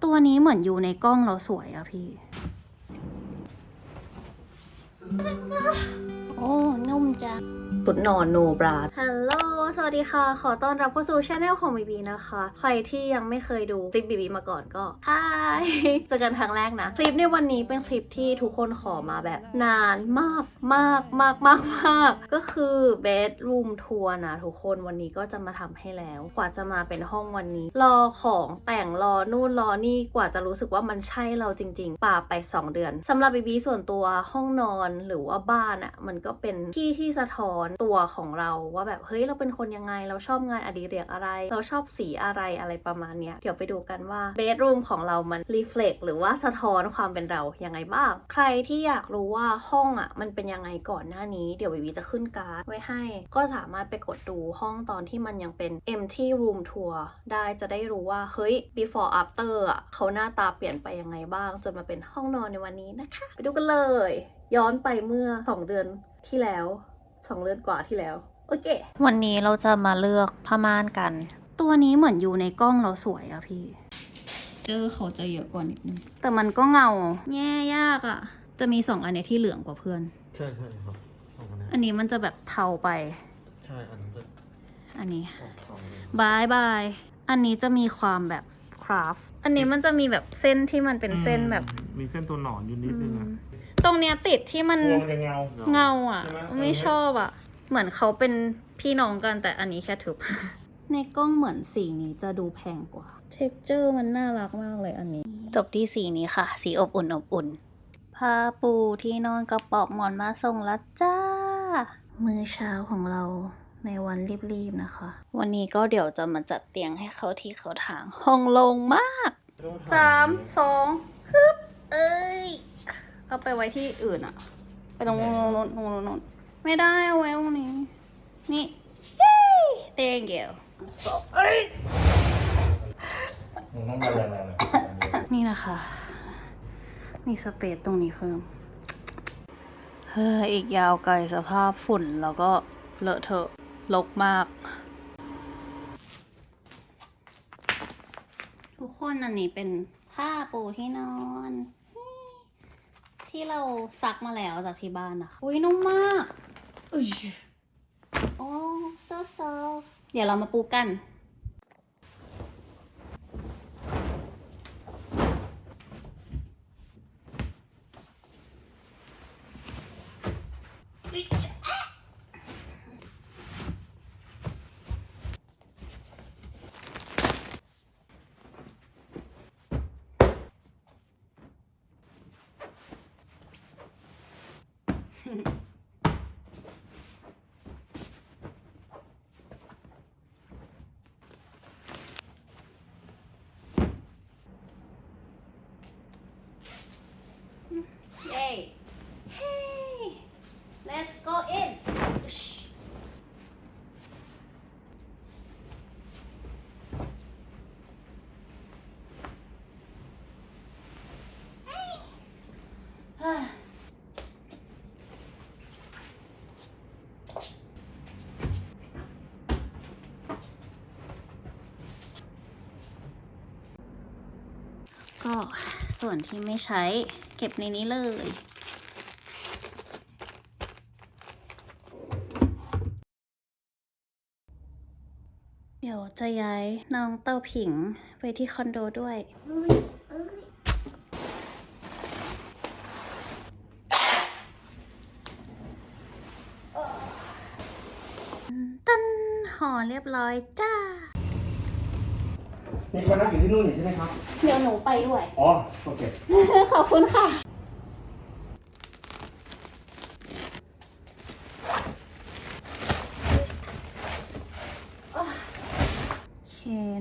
ตัวนี้เหมือนอยู่ในกล้องเราสวยอะพี่ โอ้นุ่มจังชุดนอนโนบราฮัลโหลสวัสดีค่ะขอต้อนรับเข้าสู่ช anel ของบีบีนะคะใครที่ยังไม่เคยดูคลิปบีบีมาก่อนก็ฮายเจอกันครั้งแรกนะคลิปในวันนี้เป็นคลิปที่ทุกคนขอมาแบบนานมากก็คือ bedroom tour นะทุกคนวันนี้ก็จะมาทำให้แล้วกว่าจะมาเป็นห้องวันนี้รอของแต่งรอนู่นรอนี่กว่าจะรู้สึกว่ามันใช่เราจริงๆป่าไป2 เดือนสำหรับบีบีส่วนตัวห้องนอนหรือว่าบ้านอะมันก็เป็นที่สะท้อนตัวของเราว่าแบบเฮ้ยเราเป็นคนยังไงเราชอบงานอดิเรกอะไรเราชอบสีอะไรประมาณเนี้ยเดี๋ยวไปดูกันว่าเบดรูมของเรามันรีเฟล็กหรือว่าสะท้อนความเป็นเรายังไงบ้างใครที่อยากรู้ว่าห้องอะมันเป็นยังไงก่อนหน้านี้เดี๋ยวบีบีจะขึ้นการ์ดไว้ให้ก็สามารถไปกดดูห้องตอนที่มันยังเป็น empty room tour ได้จะได้รู้ว่าเฮ้ย before after อะเขาหน้าตาเปลี่ยนไปยังไงบ้างจนมาเป็นห้องนอนในวันนี้นะคะไปดูกันเลยย้อนไปเมื่อ2 เดือนที่แล้ว2 เดือนกว่าที่แล้วโอเควันนี้เราจะมาเลือกผ้าม่านกันตัวนี้เหมือนอยู่ในกล้องเราสวยอะพี่เขาจะเยอะกว่านิดนึงแต่มันก็เงาแง่ยากอะจะมี2 อันเนี้ยที่เหลืองกว่าเพื่อนใช่ครับอันนี้มันจะแบบเทาไปใช่อันนั้นจะอันนี้ ออกเทาเลย บายอันนี้จะมีความแบบคราฟอันนี้มันจะมีแบบเส้นที่มันเป็นเส้นแบบมีเส้นตัวหนอนอยู่นิดนึงอะ ตรงเนี้ยติดที่มัน เงาอ่ะไม่ชอบอ่ะเหมือนเขาเป็นพี่น้องกันแต่อันนี้แค่ทึบ ในกล้องเหมือนสีนี้จะดูแพงกว่า texture มันน่ารักมากเลยอันนี้จบที่สีนี้ค่ะสีอบอุ่นผ้าปูที่นอนกระปอบหมอนมาส่งแล้วจ้ามื้อเช้าของเราในวันรีบๆนะคะวันนี้ก็เดี๋ยวจะมาจัดเตียงให้เขาที่เขาทางห้องโล่งมาก3 2ฮึบเอ้ยเอาไปไว้ที่อื่นอะไปตรงโน้นไม่ได้เอาไว้ตรงนี้นี่ thank you ต้องมาแรงๆนี่นะคะมีสเปซตรงนี้เพิ่มอีกยาวไกลสภาพฝุ่นแล้วก็เลอะเทอะรกมากทุกคนอันนี้เป็นผ้าปูที่นอนที่เราซักมาแล้วจากที่บ้านนะคะอุ้ยนุ่มมากโอ้ so soft เดี๋ยวเรามาปูกันHey, let's go in. ก็ส่วนที่ไม่ใช้เก็บในนี้เลยเดี๋ยวจะย้ายน้องเต้าผิงไปที่คอนโดด้วยตั้นห่อเรียบร้อยจ้ามีคนนั่งอยู่ที่นู่นอยู่ใช่ไหมครับเดี๋ยวหนูไปด้วยอ๋อโอเค ขอบคุณค่ะโอเค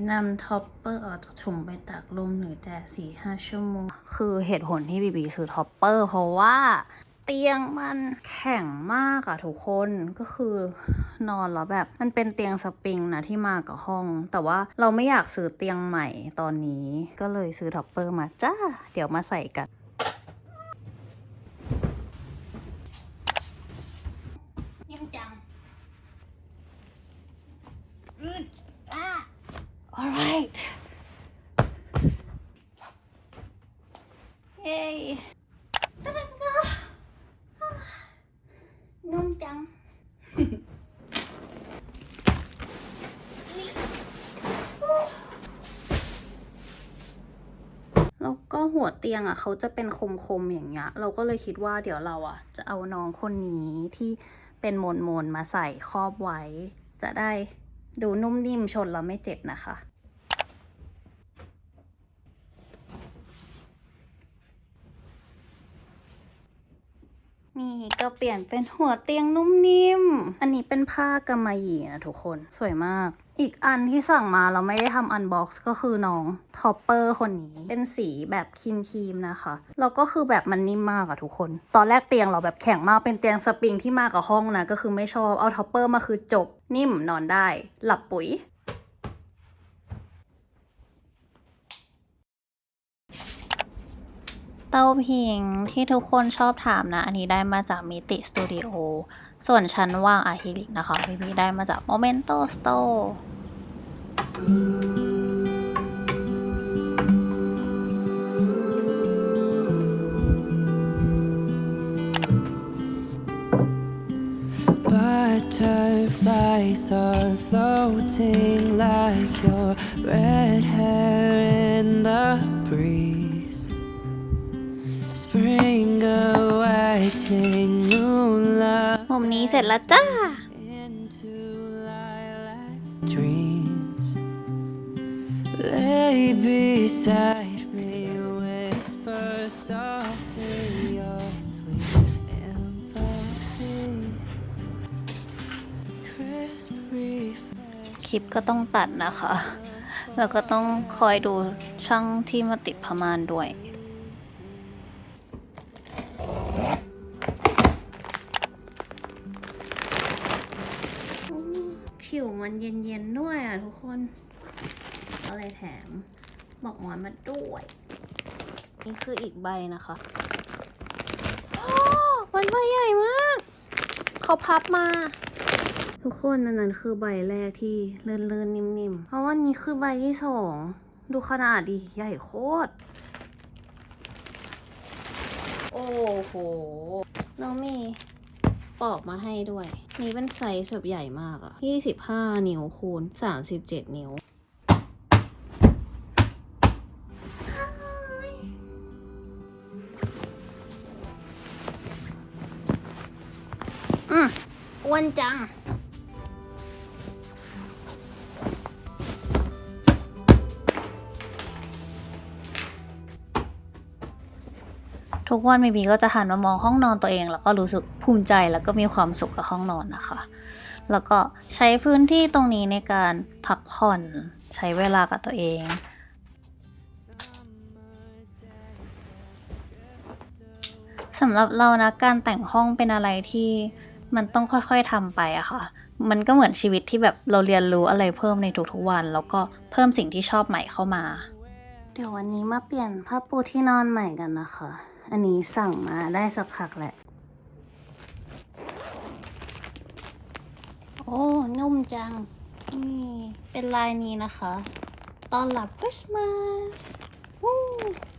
นำท็อปเปอร์ออกจากถุงไปตากลมหรือแดด4-5 ชั่วโมงคือเหตุผลที่บีบีซื้อท็อปเปอร์เพราะว่าเตียงมันแข็งมากอะทุกคนก็คือนอนแล้วแบบมันเป็นเตียงสปริงนะที่มากับห้องแต่ว่าเราไม่อยากซื้อเตียงใหม่ตอนนี้ก็เลยซื้อท็อปเปอร์มาจ้าเดี๋ยวมาใส่กันยิ่งจังalright ย้ตะดังนะนุ่มจัง แล้วก็หัวเตียงอ่ะเขาจะเป็นคมๆอย่างเงี้ยเราก็เลยคิดว่าเดี๋ยวเราอ่ะจะเอาน้องคนนี้ที่เป็นโมนๆมาใส่ครอบไว้ จะได้ดูนุ่มนิ่มชนแล้วไม่เจ็บนะคะนี่ก็เปลี่ยนเป็นหัวเตียงนุ่มนิ่มอันนี้เป็นผ้ากำมะหยี่นะทุกคนสวยมากอีกอันที่สั่งมาเราไม่ได้ทำอันบ็อกซ์ก็คือน้องท็อปเปอร์คนนี้เป็นสีแบบครีมๆนะคะแล้วก็คือแบบมันนิ่มมากอะทุกคนตอนแรกเตียงเราแบบแข็งมากเป็นเตียงสปริงที่มากับห้องนะก็คือไม่ชอบเอาท็อปเปอร์มาคือจบนิ่มนอนได้หลับปุ๋ยเตาผิงที่ทุกคนชอบถามนะอันนี้ได้มาจากมิติสตูดิโอส่วนชั้นวางอะคริลิกนะคะพี่ได้มาจากโมเมนโตสโตร์ Butterflies are floating like your red hair in the breeze. Spring awakening, new love มุมนี้เสร็จแล้วจ้า into lilac dreams. Lay beside me, whisper softly your sweet empathy. คลิปก็ต้องตัดนะคะ แล้วก็ต้องคอยดูช่างที่มาติดพม่านด้วย ผิวมันเย็นๆด้วยอ่ะทุกคนก็เลยแถมบอกหมอนมาด้วย นี่คืออีกใบนะคะมันใบใหญ่มาก เขาพับมา ทุกคนนั้นคือใบแรกที่เลื่อนๆนิ่มๆเพราะว่านี้คือใบที่สองดูขนาดดิใหญ่โคตรโอ้โหแล้วมีปอกมาให้ด้วยนี่เป็นไซส์แบบใหญ่มากอะ25 นิ้วคูณ37 นิ้วอ้วนจังทุกวันบีก็จะหันมามองห้องนอนตัวเองแล้วก็รู้สึกภูมิใจแล้วก็มีความสุขกับห้องนอนนะคะแล้วก็ใช้พื้นที่ตรงนี้ในการพักผ่อนใช้เวลากับตัวเองสำหรับเรานะการแต่งห้องเป็นอะไรที่มันต้องค่อยๆทำไปอะค่ะมันก็เหมือนชีวิตที่แบบเราเรียนรู้อะไรเพิ่มในทุกๆวันแล้วก็เพิ่มสิ่งที่ชอบใหม่เข้ามาเดี๋ยววันนี้มาเปลี่ยนผ้าปูที่นอนใหม่กันนะคะอันนี้สั่งมาได้สักพักแหละโอ้นุ่มจังนี่เป็นลายนี้นะคะต้อนรับคริสต์มาส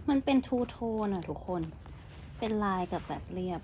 มันเป็นทูโทนอะทุกคนเป็นลายกับแบบเรียบ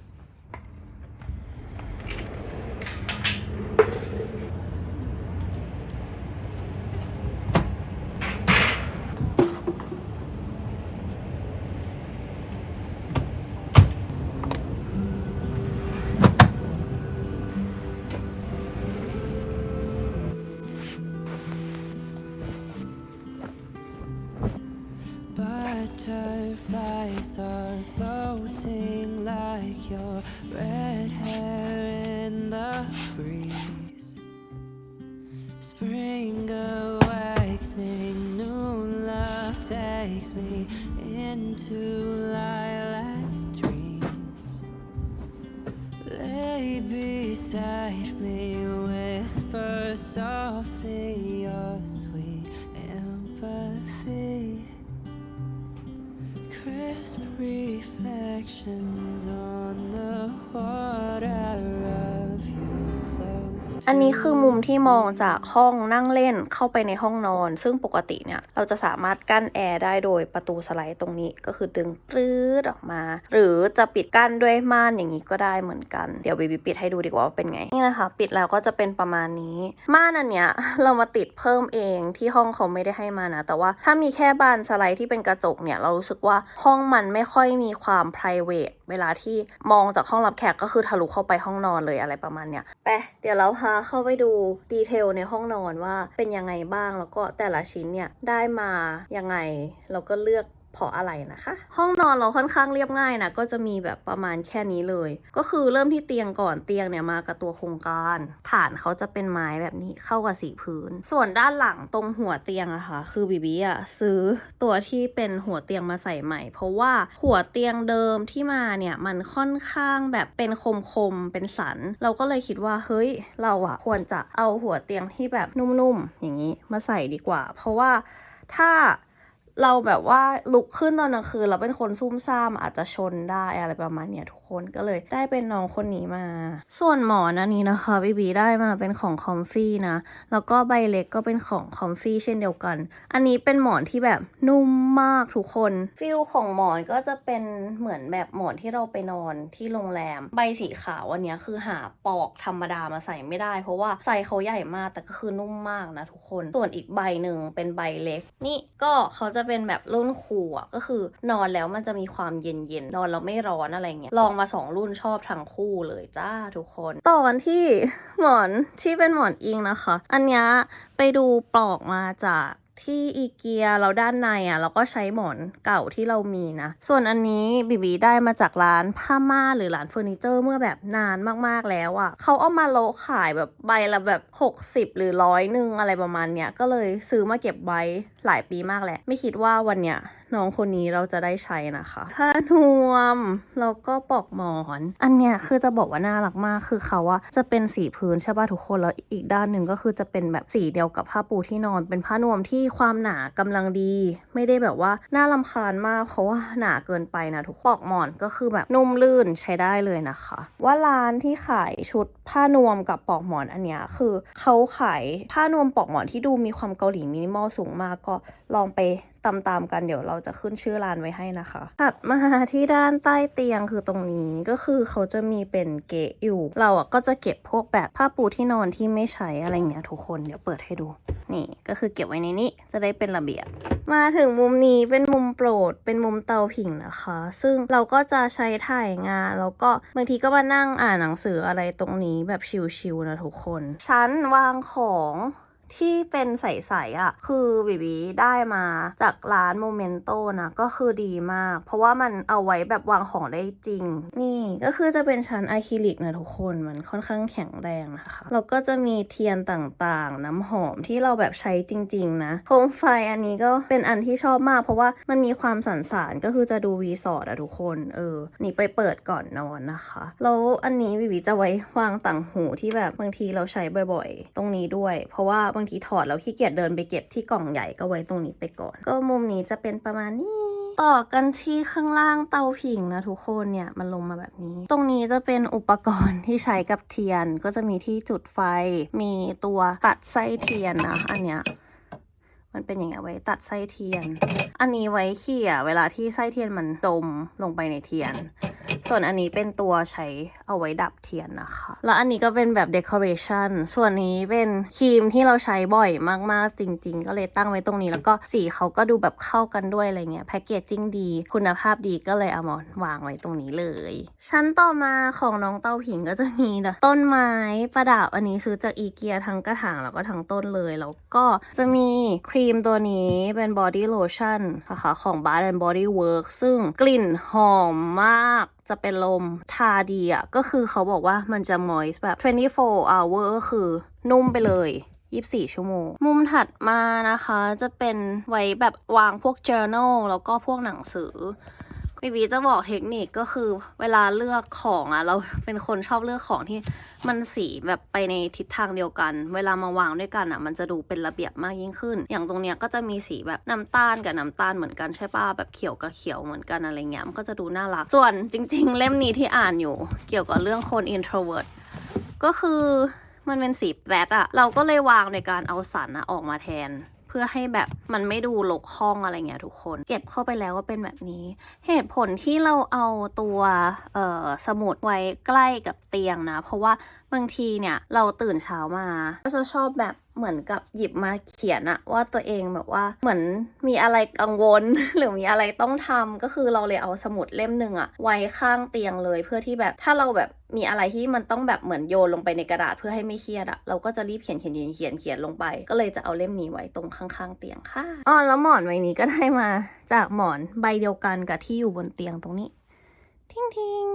Butterflies are floating like your red hair in the breeze. Spring awakening, new love takes me into lilac dreams. Lay beside me, whisper softly your sweet empathy. crisp reflections on the water of you close อันนี้คือมุมที่มองจากห้องนั่งเล่นเข้าไปในห้องนอนซึ่งปกติเนี่ยเราจะสามารถกั้นแอร์ได้โดยประตูสไลด์ตรงนี้ก็คือดึงปรื๊ดออกมาหรือจะปิดกั้นด้วยม่านอย่างนี้ก็ได้เหมือนกันเดี๋ยวบีบีปิดให้ดูดีกว่าเป็นไงนี่นะคะปิดแล้วก็จะเป็นประมาณนี้ม่านอันเนี้ยเรามาติดเพิ่มเองที่ห้องเขาไม่ได้ให้มานะแต่ว่าถ้ามีแค่บานสไลด์ที่เป็นกระจกเนี่ยเรารู้สึกว่าห้องมันไม่ค่อยมีความ private เวลาที่มองจากห้องรับแขกก็คือทะลุเข้าไปห้องนอนเลยอะไรประมาณเนี้ยไปเดี๋ยวเราพาเข้าไปดูดีเทลในห้องนอนว่าเป็นยังไงบ้างแล้วก็แต่ละชิ้นเนี่ยได้มายังไงเราก็เลือกเพราะอะไรนะคะ ห้องนอนเราค่อนข้างเรียบง่ายนะก็จะมีแบบประมาณแค่นี้เลยก็คือเริ่มที่เตียงก่อนเตียงเนี่ยมากับตัวโครงการฐานเขาจะเป็นไม้แบบนี้เข้ากับสีพื้นส่วนด้านหลังตรงหัวเตียงอะค่ะคือบีบีอะซื้อตัวที่เป็นหัวเตียงมาใส่ใหม่เพราะว่าหัวเตียงเดิมที่มาเนี่ยมันค่อนข้างแบบเป็นคมๆเป็นสันเราก็เลยคิดว่าเฮ้ยเราอะควรจะเอาหัวเตียงที่แบบนุ่มๆอย่างนี้มาใส่ดีกว่าเพราะว่าถ้าเราแบบว่าลุกขึ้นตอนกลางคืนเราเป็นคนซุ่มซ่ามอาจจะชนได้อะไรประมาณเนี้ยทุกคนก็เลยได้เป็นน้องคนนี้มาส่วนหมอนอันนี้นะคะบีบีได้มาเป็นของคอมฟี่นะแล้วก็ใบเล็กก็เป็นของคอมฟี่เช่นเดียวกันอันนี้เป็นหมอนที่แบบนุ่มมากทุกคนฟิลของหมอนก็จะเป็นเหมือนแบบหมอนที่เราไปนอนที่โรงแรมใบสีขาวอันเนี้ยคือหาปลอกธรรมดามาใส่ไม่ได้เพราะว่าไซส์เขาใหญ่มากแต่ก็คือนุ่มมากนะทุกคนส่วนอีกใบหนึ่งเป็นใบเล็กนี่ก็เขาจะเป็นแบบรุ่นคูลอ่ะก็คือนอนแล้วมันจะมีความเย็นๆนอนแล้วไม่ร้อนอะไรเงี้ยลองมา2รุ่นชอบทั้งคู่เลยจ้าทุกคนต่อกันที่หมอนที่เป็นหมอนอิงนะคะอันเนี้ยไปดูปลอกมาจากที่อีเกียแล้วด้านในอ่ะเราก็ใช้หมอนเก่าที่เรามีนะส่วนอันนี้บีบีได้มาจากร้านผ้าม่านหรือร้านเฟอร์นิเจอร์เมื่อแบบนานมากๆแล้วอ่ะเขาเอามาโละขายแบบใบละแบบ60หรือ100นึงอะไรประมาณเนี้ยก็เลยซื้อมาเก็บไว้หลายปีมากแหละไม่คิดว่าวันเนี้ยน้องคนนี้เราจะได้ใช้นะคะผ้านวมแล้วก็ปลอกหมอนอันเนี้ยคือจะบอกว่าน่ารักมากคือเขาอะจะเป็นสีพื้นใช่ป่ะทุกคนแล้วอีกด้านหนึ่งก็คือจะเป็นแบบสีเดียวกับผ้าปูที่นอนเป็นผ้านวมที่ความหนากำลังดีไม่ได้แบบว่าน่ารำคาญมากเพราะว่าหนาเกินไปนะทุกปลอกหมอนก็คือแบบนุ่มลื่นใช้ได้เลยนะคะว่าร้านที่ขายชุดผ้านวมกับปลอกหมอนอันเนี้ยคือเขาขายผ้านวมปลอกหมอนที่ดูมีความเกาหลีมินิมอลสูงมากก็ลองไปตามกันเดี๋ยวเราจะขึ้นชื่อร้านไว้ให้นะคะถัดมาที่ด้านใต้เตียงคือตรงนี้ก็คือเขาจะมีเป็นเกะอยู่เราอ่ะก็จะเก็บพวกแบบผ้าปูที่นอนที่ไม่ใช้อะไรเงี้ยทุกคนเดี๋ยวเปิดให้ดูนี่ก็คือเก็บไว้ในนี้จะได้เป็นระเบียบมาถึงมุมนี้เป็นมุมโปรดเป็นมุมเตาผิงนะคะซึ่งเราก็จะใช้ถ่ายงานแล้วก็บางทีก็มานั่งอ่านหนังสืออะไรตรงนี้แบบชิลๆนะทุกคนชั้นวางของที่เป็นใสๆอ่ะคือบีบีได้มาจากร้านโมเมนโตนะก็คือดีมากเพราะว่ามันเอาไว้แบบวางของได้จริงนี่ก็คือจะเป็นชั้นอะคริลิกนะทุกคนมันค่อนข้างแข็งแรงนะคะแล้วก็จะมีเทียนต่างๆน้ำหอมที่เราแบบใช้จริงๆนะโคมไฟอันนี้ก็เป็นอันที่ชอบมากเพราะว่ามันมีความสันสานก็คือจะดูรีสอร์ทอะทุกคนนี่ไปเปิดก่อนนอนนะคะแล้วอันนี้บีบีจะไว้วางต่างหูที่แบบบางทีเราใช้บ่อยๆตรงนี้ด้วยเพราะว่าบางทีถอดแล้วขี้เกียจเดินไปเก็บที่กล่องใหญ่ก็ไว้ตรงนี้ไปก่อนก็มุมนี้จะเป็นประมาณนี้ต่อกันที่ข้างล่างเตาผิงนะทุกคนเนี่ยมันลงมาแบบนี้ตรงนี้จะเป็นอุปกรณ์ที่ใช้กับเทียนก็จะมีที่จุดไฟมีตัวตัดไส้เทียนนะอันเนี้ยมันเป็นอย่างเงี้ยไว้ตัดไส้เทียนอันนี้ไว้เขี่ยเวลาที่ไส้เทียนมันจมลงไปในเทียนส่วนอันนี้เป็นตัวใช้เอาไว้ดับเทียนนะคะแล้วอันนี้ก็เป็นแบบเดคอเรชันส่วนนี้เป็นครีมที่เราใช้บ่อยมากๆจริงๆก็เลยตั้งไว้ตรงนี้แล้วก็สีเขาก็ดูแบบเข้ากันด้วยอะไรเงี้ยแพคเกจจิ้งดีคุณภาพดีก็เลยเอามาวางไว้ตรงนี้เลยชั้นต่อมาของน้องเต้าผิงก็จะมีต้นไม้ประดับอันนี้ซื้อจากอีเกียทั้งกระถางแล้วก็ทั้งต้นเลยแล้วก็จะมีครีมตัวนี้เป็นบอดี้โลชั่นนะคะของ Bath and Body Works ซึ่งกลิ่นหอมมากจะเป็นลมทาดีอ่ะก็คือเขาบอกว่ามันจะ moist แบบ24 hour ก็คือนุ่มไปเลย24 ชั่วโมงมุมถัดมานะคะจะเป็นไว้แบบวางพวก journal แล้วก็พวกหนังสือ บีจะบอกเทคนิคก็คือเวลาเลือกของอะเราเป็นคนชอบเลือกของที่มันสีแบบไปในทิศทางเดียวกันเวลามาวางด้วยกันอะมันจะดูเป็นระเบียบมากยิ่งขึ้นอย่างตรงเนี้ยก็จะมีสีแบบน้ำตาลกับน้ำตาลเหมือนกันใช่ป่ะแบบเขียวกับเขียวเหมือนกันอะไรเงี้ยมันก็จะดูน่ารักส่วนจริงๆเล่มนี้ที่อ่านอยู่เกี่ยวกับเรื่องคน introvert ก็คือมันเป็นสีแปรดอะเราก็เลยวางในการเอาสันอะออกมาแทนเพื่อให้แบบมันไม่ดูรกห้องอะไรเงี้ยทุกคนเก็บเข้าไปแล้วก็เป็นแบบนี้เหตุผลที่เราเอาตัวสมุดไว้ใกล้กับเตียงนะเพราะว่าบางทีเนี่ยเราตื่นเช้ามาก็จะชอบแบบเหมือนกับหยิบมาเขียนอะว่าตัวเองแบบว่าเหมือนมีอะไรกังวล หรือมีอะไรต้องทำก็คือเราเลยเอาสมุดเล่มหนึ่งอะไว้ข้างเตียงเลยเพื่อที่แบบถ้าเราแบบมีอะไรที่มันต้องแบบเหมือนโยนลงไปในกระดาษเพื่อให้ไม่เครียดอะเราก็จะรีบเขียนลงไปก็เลยจะเอาเล่มนี้ไว้ตรงข้างๆเตียงค่ะแล้วหมอนใบนี้ก็ได้มาจากหมอนใบเดียวกันกับที่อยู่บนเตียงตรงนี้ทิ้ง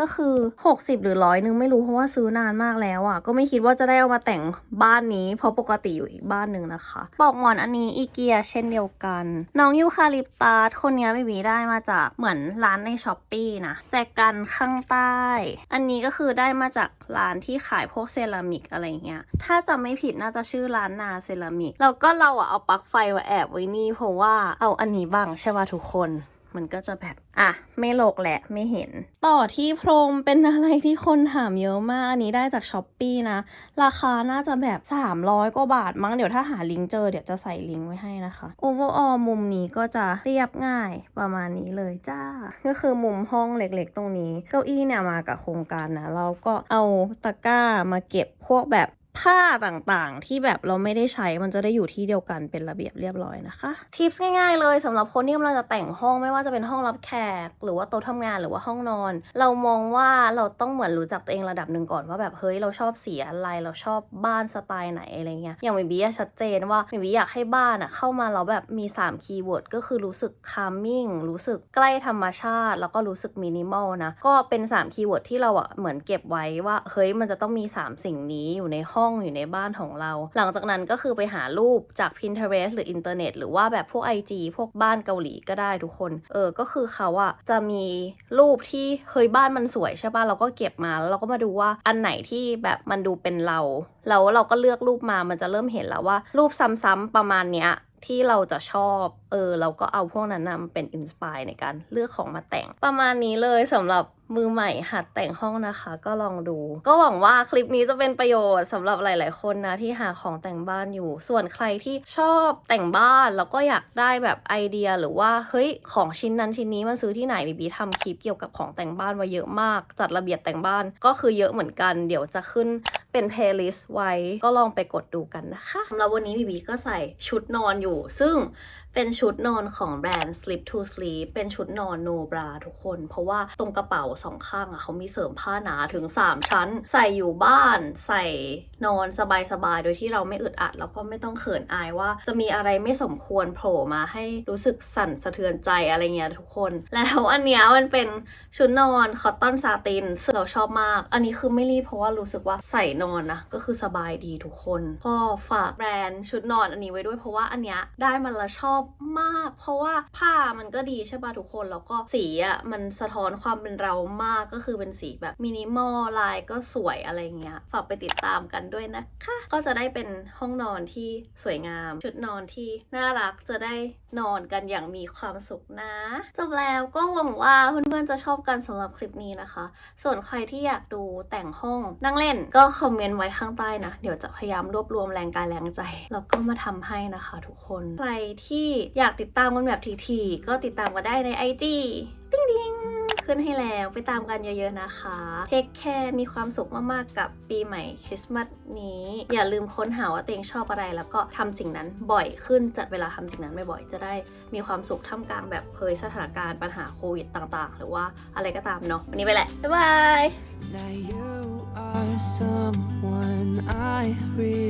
ก็คือ60หรือ100นึงไม่รู้เพราะว่าซื้อนานมากแล้วอ่ะก็ไม่คิดว่าจะได้เอามาแต่งบ้านนี้เพราะปกติอยู่อีกบ้านหนึ่งนะคะปลอกหมอนอันนี้อีเกียเช่นเดียวกันน้องยูคาลิปตัสคนนี้ไม่มีได้มาจากเหมือนร้านในช้อปปี้นะแจกันข้างใต้อันนี้ก็คือได้มาจากร้านที่ขายพวกเซรามิกอะไรเงี้ยถ้าจำไม่ผิดน่าจะชื่อร้านนาเซรามิกแล้วก็เราเอาปลั๊กไฟมาแอบไว้นี่เพราะว่าเอาอันนี้บ้างใช่ป่ะทุกคนมันก็จะแบบไม่โลกแหละไม่เห็นต่อที่พรมเป็นอะไรที่คนถามเยอะมากอันนี้ได้จากช้อปปี้นะราคาน่าจะแบบ300กว่าบาทมั้งเดี๋ยวถ้าหาลิงก์เจอเดี๋ยวจะใส่ลิงก์ไว้ให้นะคะ overall มุมนี้ก็จะเรียบง่ายประมาณนี้เลยจ้าก็คือมุมห้องเล็กๆตรงนี้เก้าอี้เนี่ยมากับโครงการนะเราก็เอาตะกร้ามาเก็บพวกแบบผ้าต่างๆที่แบบเราไม่ได้ใช้มันจะได้อยู่ที่เดียวกันเป็นระเบียบเรียบร้อยนะคะทิปส์ง่ายๆเลยสำหรับคนที่กำลังจะแต่งห้องไม่ว่าจะเป็นห้องรับแขกหรือว่าโต๊ะทำงานหรือว่าห้องนอนเรามองว่าเราต้องเหมือนรู้จักตัวเองระดับหนึ่งก่อนว่าแบบเฮ้ยเราชอบสีอะไรเราชอบบ้านสไตล์ไหนอะไรเงี้ยอย่างมิบี้ชัดเจนว่ามิบี้อยากให้บ้านเข้ามาแล้วแบบมี3คีย์เวิร์ดก็คือรู้สึก calming รู้สึกใกล้ธรรมชาติแล้วก็รู้สึกมินิมอลนะก็เป็น3คีย์เวิร์ดที่เราเหมือนเก็บไว้ว่าเฮ้ยมันจะต้องมี3สิ่งนี้อยู่ในห้องอยู่ในบ้านของเราหลังจากนั้นก็คือไปหารูปจาก Pinterest หรืออินเทอร์เน็ตหรือว่าแบบพวก IG พวกบ้านเกาหลีก็ได้ทุกคนก็คือเขาจะมีรูปที่เฮ้ยบ้านมันสวยใช่ป่ะเราก็เก็บมาแล้วเราก็มาดูว่าอันไหนที่แบบมันดูเป็นเราแล้วเราก็เลือกรูปมามันจะเริ่มเห็นแล้วว่ารูปซ้ำๆประมาณเนี้ยที่เราจะชอบเราก็เอาพวกนั้นมาเป็นอินสไปร์ในการเลือกของมาแต่งประมาณนี้เลยสำหรับมือใหม่หัดแต่งห้องนะคะก็ลองดูก็หวังว่าคลิปนี้จะเป็นประโยชน์สำหรับหลายๆคนนะที่หาของแต่งบ้านอยู่ส่วนใครที่ชอบแต่งบ้านแล้วก็อยากได้แบบไอเดียหรือว่าเฮ้ยของชิ้นนั้นชิ้นนี้มันซื้อที่ไหนบีทำคลิปเกี่ยวกับของแต่งบ้านไว้เยอะมากจัดระเบียบแต่งบ้านก็คือเยอะเหมือนกันเดี๋ยวจะขึ้นเป็นเพลย์ลิสต์ไว้ก็ลองไปกดดูกันนะคะสำหรับวันนี้บีก็ใส่ชุดนอนอยู่ซึ่งเป็นชุดนอนของแบรนด์ Sleep to Sleep เป็นชุดนอน no bra ทุกคนเพราะว่าตรงกระเป๋า2ข้างเขามีเสริมผ้าหนาถึง3ชั้นใส่อยู่บ้านใส่นอนสบายๆโดยที่เราไม่อึดอัดแล้วก็ไม่ต้องเขินอายว่าจะมีอะไรไม่สมควรโผล่มาให้รู้สึกสั่นสะเทือนใจอะไรเงี้ยทุกคนแล้วอันเนี้ยมันเป็นชุดนอนคอตตอนซาตินซึ่งเราชอบมากอันนี้คือไม่รีบเพราะว่ารู้สึกว่าใส่นอนนะก็คือสบายดีทุกคนก็ฝากแบรนด์ชุดนอนอันนี้ไว้ด้วยเพราะว่าอันเนี้ยได้มันละชอบมากเพราะว่าผ้ามันก็ดีใช่ป่ะทุกคนแล้วก็สีมันสะท้อนความเป็นเรามากก็คือเป็นสีแบบมินิมอลลายก็สวยอะไรเงี้ยฝากไปติดตามกันด้วยนะคะก็จะได้เป็นห้องนอนที่สวยงามชุดนอนที่น่ารักจะได้นอนกันอย่างมีความสุขนะจบแล้วก็หวังว่าเพื่อนๆจะชอบกันสำหรับคลิปนี้นะคะส่วนใครที่อยากดูแต่งห้องนั่งเล่นก็คอมเมนต์ไว้ข้างใต้นะเดี๋ยวจะพยายามรวบรวมแรงกายแรงใจแล้วก็มาทำให้นะคะทุกคนใครที่อยากติดตามกันแบบทีๆก็ติดตามกันได้ใน IG ดิ้งๆขึ้นให้แล้วไปตามกันเยอะๆนะคะเทคแคร์มีความสุขมากๆกับปีใหม่คริสต์มาสนี้อย่าลืมค้นหาว่าตัวเองชอบอะไรแล้วก็ทำสิ่งนั้นบ่อยขึ้นจัดเวลาทำสิ่งนั้นบ่อยๆจะได้มีความสุขท่ามกลางแบบสถานการณ์ปัญหาโควิดต่างๆหรือว่าอะไรก็ตามเนาะวันนี้ไปแหละบ๊ายบาย Now you are someone I really